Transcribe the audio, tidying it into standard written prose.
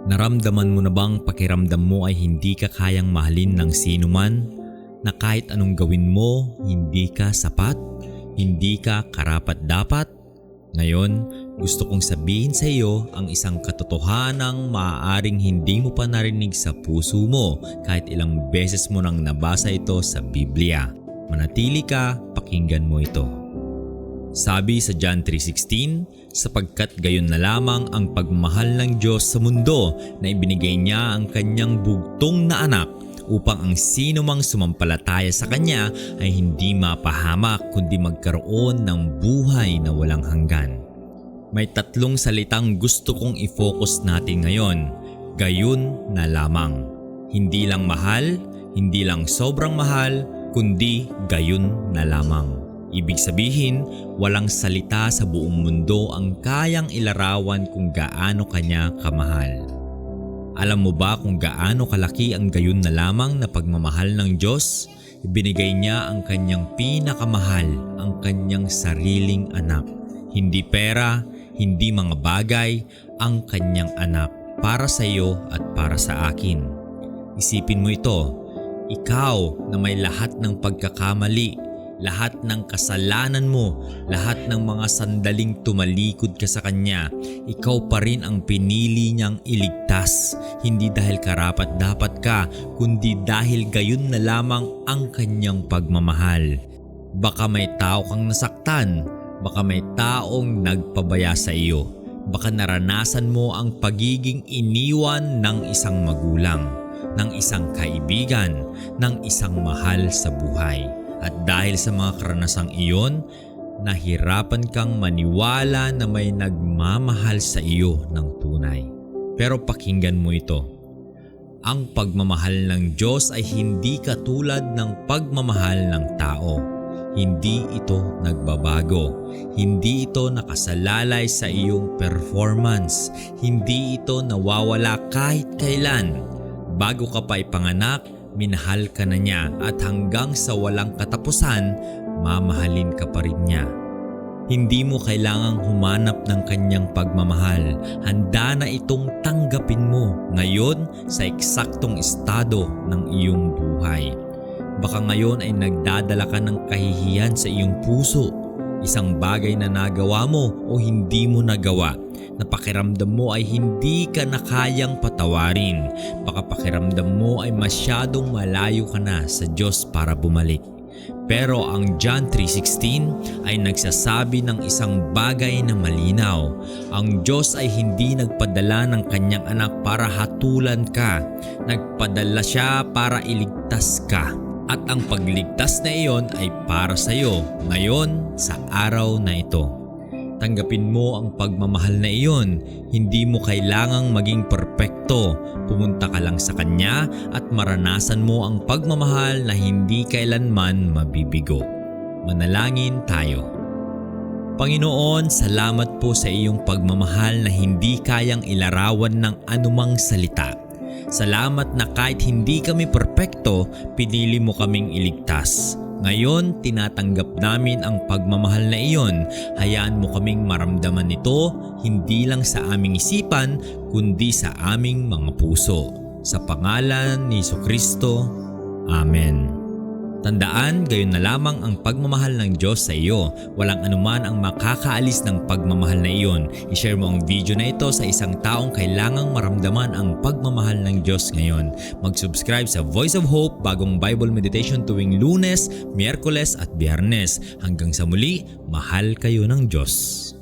Naramdaman mo na bang pakiramdam mo ay hindi ka kayang mahalin ng sino man? Na kahit anong gawin mo, hindi ka sapat? Hindi ka karapat-dapat? Ngayon, gusto kong sabihin sa iyo ang isang katotohanang maaaring hindi mo pa narinig sa puso mo kahit ilang beses mo nang nabasa ito sa Biblia. Manatili ka, pakinggan mo ito. Sabi sa John 3:16, sapagkat gayon na lamang ang pagmamahal ng Diyos sa mundo na ibinigay niya ang kanyang bugtong na anak upang ang sino mang sumampalataya sa kanya ay hindi mapahamak kundi magkaroon ng buhay na walang hanggan. May tatlong salitang gusto kong i-focus natin ngayon. Gayon na lamang. Hindi lang mahal, hindi lang sobrang mahal, kundi gayon na lamang. Ibig sabihin, walang salita sa buong mundo ang kayang ilarawan kung gaano kanya kamahal. Alam mo ba kung gaano kalaki ang gayon na lamang na pagmamahal ng Diyos? Ibinigay niya ang kanyang pinakamahal, ang kanyang sariling anak. Hindi pera, hindi mga bagay, ang kanyang anak para sa iyo at para sa akin. Isipin mo ito, ikaw na may lahat ng pagkakamali, lahat ng kasalanan mo, lahat ng mga sandaling tumalikod ka sa Kanya, ikaw pa rin ang pinili niyang iligtas. Hindi dahil karapat-dapat ka, kundi dahil gayon na lamang ang Kanyang pagmamahal. Baka may tao kang nasaktan, baka may taong nagpabaya sa iyo, baka naranasan mo ang pagiging iniwan ng isang magulang, ng isang kaibigan, ng isang mahal sa buhay. At dahil sa mga karanasang iyon, nahirapan kang maniwala na may nagmamahal sa iyo ng tunay. Pero pakinggan mo ito. Ang pagmamahal ng Diyos ay hindi katulad ng pagmamahal ng tao. Hindi ito nagbabago. Hindi ito nakasalalay sa iyong performance. Hindi ito nawawala kahit kailan. Bago ka pa ipanganak, minahal ka na niya at hanggang sa walang katapusan, mamahalin ka pa rin niya. Hindi mo kailangang humanap ng kanyang pagmamahal. Handa na itong tanggapin mo ngayon sa eksaktong estado ng iyong buhay. Baka ngayon ay nagdadala ka ng kahihiyan sa iyong puso. Isang bagay na nagawa mo o hindi mo nagawa, na pakiramdam mo ay hindi ka na kayang patawarin. Baka pakiramdam mo ay masyadong malayo ka na sa Diyos para bumalik. Pero ang John 3:16 ay nagsasabi ng isang bagay na malinaw. Ang Diyos ay hindi nagpadala ng kanyang anak para hatulan ka. Nagpadala siya para iligtas ka. At ang pagligtas na iyon ay para sa iyo ngayon sa araw na ito. Tanggapin mo ang pagmamahal na iyon. Hindi mo kailangang maging perpekto. Pumunta ka lang sa Kanya at maranasan mo ang pagmamahal na hindi kailanman mabibigo. Manalangin tayo. Panginoon, salamat po sa iyong pagmamahal na hindi kayang ilarawan ng anumang salita. Salamat na kahit hindi kami perpekto, pinili mo kaming iligtas. Ngayon, tinatanggap namin ang pagmamahal na iyon. Hayaan mo kaming maramdaman ito, hindi lang sa aming isipan, kundi sa aming mga puso. Sa pangalan ni Jesucristo, Amen. Tandaan, gayon na lamang ang pagmamahal ng Diyos sa iyo. Walang anuman ang makakaalis ng pagmamahal na iyon. I-share mo ang video na ito sa isang taong kailangang maramdaman ang pagmamahal ng Diyos ngayon. Mag-subscribe sa Voice of Hope, bagong Bible Meditation tuwing Lunes, Miyerkules at Biyernes. Hanggang sa muli, mahal kayo ng Diyos.